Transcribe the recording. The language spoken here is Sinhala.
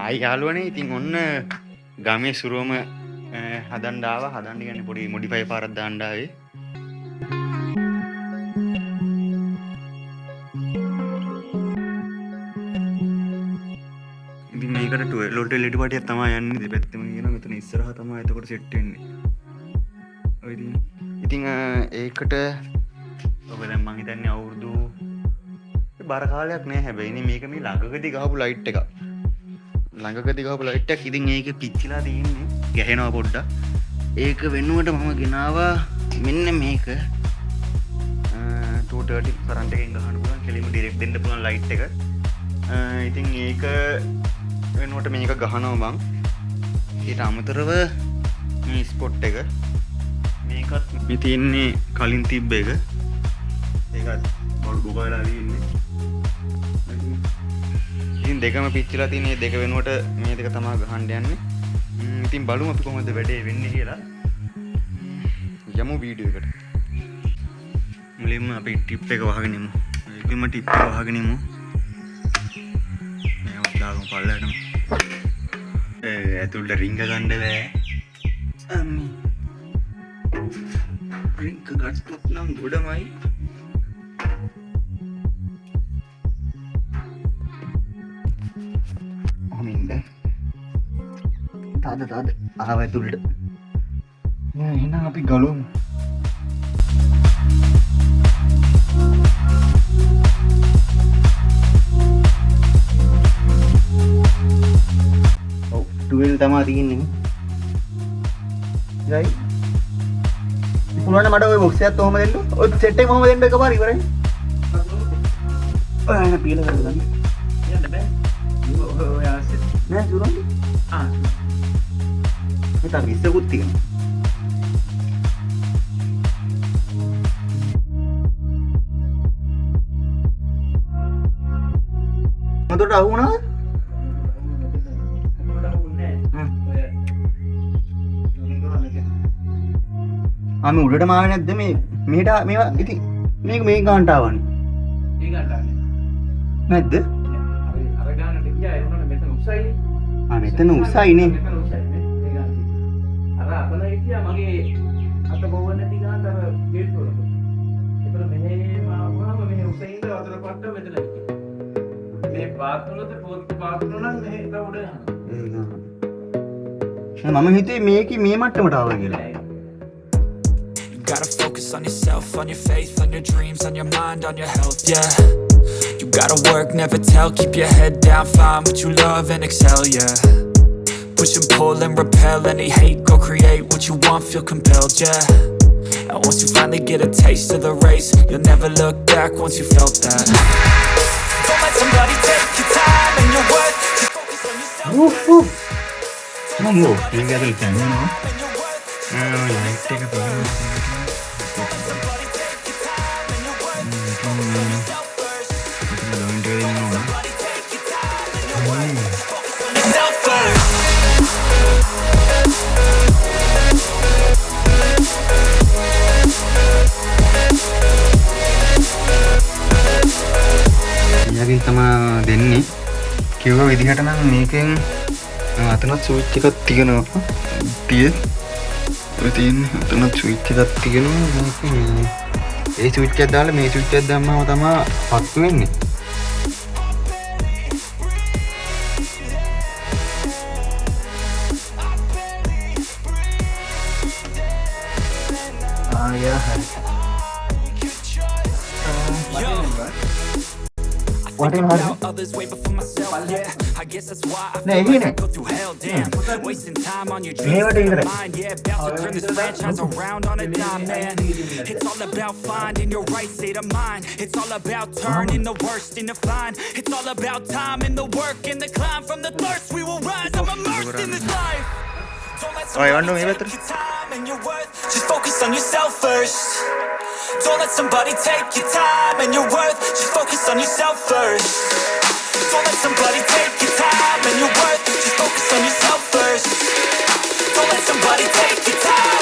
ආයි යාළුවනේ ඉතින් ඔන්න ගමේ සුරුවම හදන්න ආවා. හදන්න කියන්නේ පොඩි මොඩිෆයි පාරක් දාන්න ආවේ. ඉතින් මේකට ලොඩ් LED පාටියක් තමයි යන්නේ. දෙපැත්තම කියනවා මෙතන ඉස්සරහා තමයි එතකොට සෙට් වෙන්නේ. ඔය ඉතින් ඒකට ඔබ දැන් මං හිතන්නේ අවුරුදු බර කාලයක් නෑ හැබැයි මේක මේ ළඟකදී ගහපු ලයිට් එකක්. ළඟකදී ගහපු ලයිට් එකක්. ඉතින් ඒක පිච්චිලා තියෙන්නේ. ගැහෙනවා පොඩ්ඩක්. ඒක වෙනුවට මම ගෙනාවා මෙන්න මේක 230 කරන්ට් එකෙන් ගහන්න පුළුවන්. කෙලින්ම ඩිරෙක්ට් දෙන්න පුළුවන් ලයිට් එක. ඉතින් ඒක වෙනුවට මේක ගහනවා මං. ඊට අමතරව මේ ස්පොට් එක මේකත් මේ තියෙන්නේ කලින් තිබ්බ එක. ඒකත් බොල් ගොගලා තියෙන්නේ. ඉතින් දෙකම පිච්චිලා තියෙන මේ දෙක වෙනුවට මේ දෙක තමයි ගහන්න යන්නේ. ඉතින් බලමු අපි කොහොමද වැඩේ වෙන්නේ කියලා. යමු වීඩියෝ එකට. මුලින්ම අපි ටිප් එක වහගෙන ඉමු. ඒකෙම ටිප් එක වහගෙන ඉමු. මේ උඩාගම පල්ලටම. ඇතුළට රින්ග ගන්න බෑ. රින්ග ගත්තොත් නම් ගොඩමයි. තාද ආව ඇතුළට. එහෙනම් අපි ගලවමු. ඔව් 12 තමයි තියෙන්නේ. ගයි. පුළුවන් මට ওই බොක්ස් එකත් ඔහම දෙන්න. ඔය සෙට් එක කොහොම දෙන්න එකපාර ඉවරයි. ඔය පීල කරලා යන්න බෑ. ඔය ආසෙත් නෑ Surandi. kita bisa kuting motor tahu na ආමි උඩටම ආවේ නැද්ද මේ මෙහෙට මේවා ඉතින් මේක මේ ගානට ආවනේ මේ ගානට ආවේ නැද්ද අර ගානට ගියා ඒ උනන මෙතන උසයි මෙතන උසයිනේ අපල හිටියා මගේ අත බොවන්න නැති ගානට අර ගේට් වල. ඒතර මෙහෙම ආවම මෙහෙ උසෙන්ද වතුර පට්ට මෙතන හිටියා. මේ බාත්රූම් වලද පොත් බාත්රූම් නම් මෙහෙ උඩ යනවා. මම හිතුවේ මේකේ මේ මට්ටමට ආවා කියලා. You gotta focus on yourself, on your faith, on your dreams, on your mind, on your health, yeah. You gotta work, never tell, keep your head down, find what you love and excel, yeah. Push and pull and repel any hate. Go create what you want, feel compelled, yeah. And once you finally get a taste of the race, you'll never look back once you felt that. Don't let somebody take your time and your worth. Just focus on yourself. Monggo, tinggal di sana, no? Light එක බලන්න. යකින් තමයි දෙන්නේ කිව්ව විදිහට නම් මේකෙන් අතනත් ස්විච් එකක් තියෙනවා. තියෙන්නේ අතනත් ස්විච් එකක් තියෙනවා. මේක ඒ ස්විච් එක දාලා මේ ස්විච් එක දැම්මම තමයි පත්තු වෙන්නේ. What in others way before myself, yeah. I guess that's why I feel like I go through hell, damn. Wasting time on your dreams and your mind, yeah. About to turn this franchise around on a dime, man. It's all about finding your right state of mind. It's all about turning the worst into fine. It's all about time and the work and the climb from the thirst. We will rise. I'm immersed in this life. Don't let somebody take your time and your worth. Just focus on yourself first. Don't let somebody take your time and your worth. Just focus on yourself first. Don't let somebody take your time and your worth. Just focus on yourself first. Don't let somebody take your time.